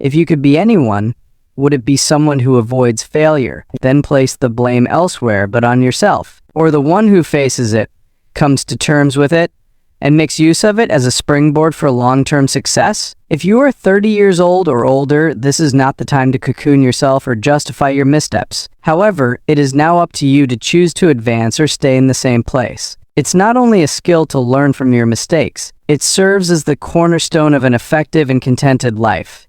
If you could be anyone, would it be someone who avoids failure, then place the blame elsewhere but on yourself? Or the one who faces it, comes to terms with it, and makes use of it as a springboard for long-term success? If you are 30 years old or older, this is not the time to cocoon yourself or justify your missteps. However, it is now up to you to choose to advance or stay in the same place. It's not only a skill to learn from your mistakes, it serves as the cornerstone of an effective and contented life.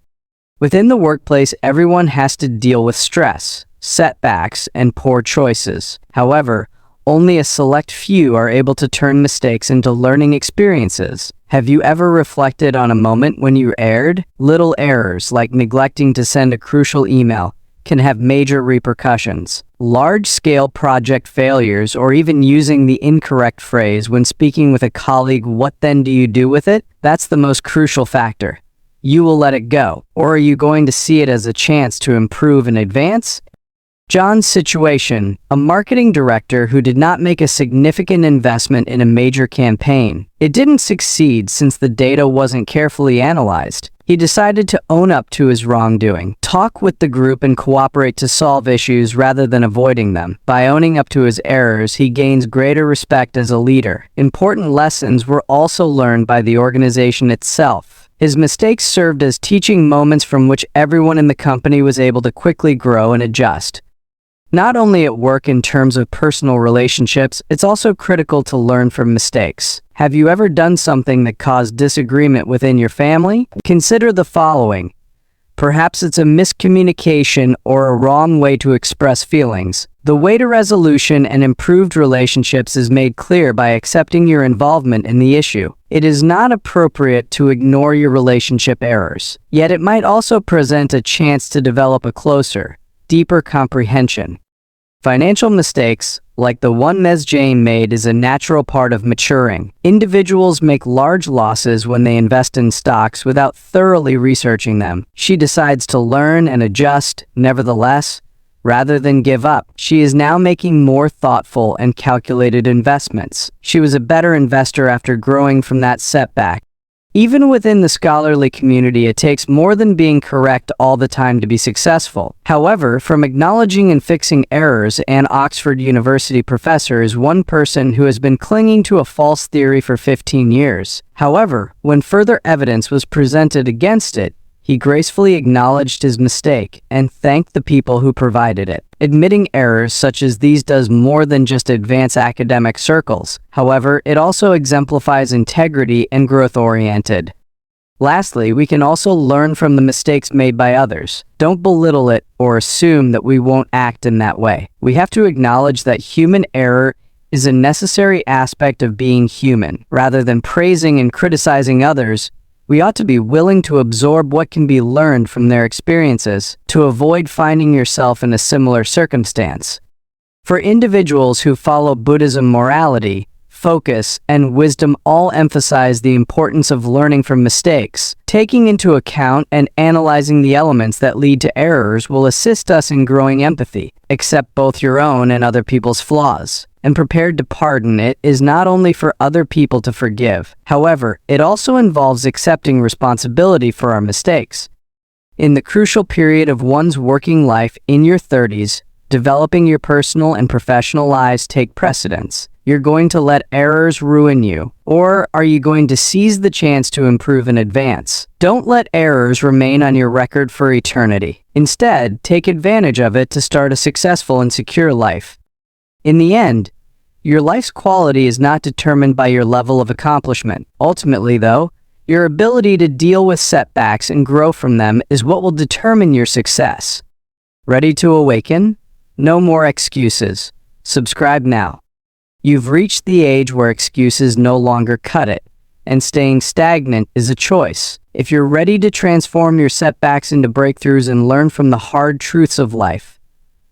Within the workplace, everyone has to deal with stress, setbacks, and poor choices. However, only a select few are able to turn mistakes into learning experiences. Have you ever reflected on a moment when you erred? Little errors, like neglecting to send a crucial email, can have major repercussions. Large-scale project failures, or even using the incorrect phrase when speaking with a colleague, "What then do you do with it?" That's the most crucial factor. You will let it go, or are you going to see it as a chance to improve and advance? John's situation, a marketing director who did not make a significant investment in a major campaign. It didn't succeed since the data wasn't carefully analyzed. He decided to own up to his wrongdoing, talk with the group, and cooperate to solve issues rather than avoiding them. By owning up to his errors, he gains greater respect as a leader. Important lessons were also learned by the organization itself. His mistakes served as teaching moments from which everyone in the company was able to quickly grow and adjust. Not only at work in terms of personal relationships, it's also critical to learn from mistakes. Have you ever done something that caused disagreement within your family? Consider the following. Perhaps it's a miscommunication or a wrong way to express feelings. The way to resolution and improved relationships is made clear by accepting your involvement in the issue. It is not appropriate to ignore your relationship errors, yet it might also present a chance to develop a closer, deeper comprehension. Financial mistakes, like the one Ms. Jane made, is a natural part of maturing. Individuals make large losses when they invest in stocks without thoroughly researching them. She decides to learn and adjust. Nevertheless, rather than give up, she is now making more thoughtful and calculated investments. She was a better investor after growing from that setback. Even within the scholarly community, it takes more than being correct all the time to be successful. However, from acknowledging and fixing errors, an Oxford University professor is one person who has been clinging to a false theory for 15 years. However, when further evidence was presented against it, he gracefully acknowledged his mistake and thanked the people who provided it. Admitting errors such as these does more than just advance academic circles. However, it also exemplifies integrity and growth-oriented. Lastly, we can also learn from the mistakes made by others. Don't belittle it or assume that we won't act in that way. We have to acknowledge that human error is a necessary aspect of being human. Rather than praising and criticizing others, we ought to be willing to absorb what can be learned from their experiences to avoid finding yourself in a similar circumstance. For individuals who follow Buddhism, morality, focus, and wisdom all emphasize the importance of learning from mistakes. Taking into account and analyzing the elements that lead to errors will assist us in growing empathy. Accept both your own and other people's flaws, and prepared to pardon. It is not only for other people to forgive. However, it also involves accepting responsibility for our mistakes. In the crucial period of one's working life in your 30s, developing your personal and professional lives take precedence. You're going to let errors ruin you, or are you going to seize the chance to improve and advance? Don't let errors remain on your record for eternity. Instead, take advantage of it to start a successful and secure life. In the end, your life's quality is not determined by your level of accomplishment. Ultimately, though, your ability to deal with setbacks and grow from them is what will determine your success. Ready to awaken? No more excuses. Subscribe now. You've reached the age where excuses no longer cut it, and staying stagnant is a choice. If you're ready to transform your setbacks into breakthroughs and learn from the hard truths of life,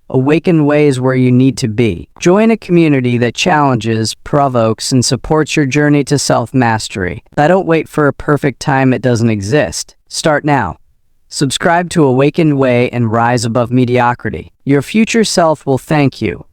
Awaken Way is where you need to be. Join a community that challenges, provokes, and supports your journey to self-mastery. Don't wait for a perfect time, it doesn't exist. Start now. Subscribe to Awaken Way and rise above mediocrity. Your future self will thank you.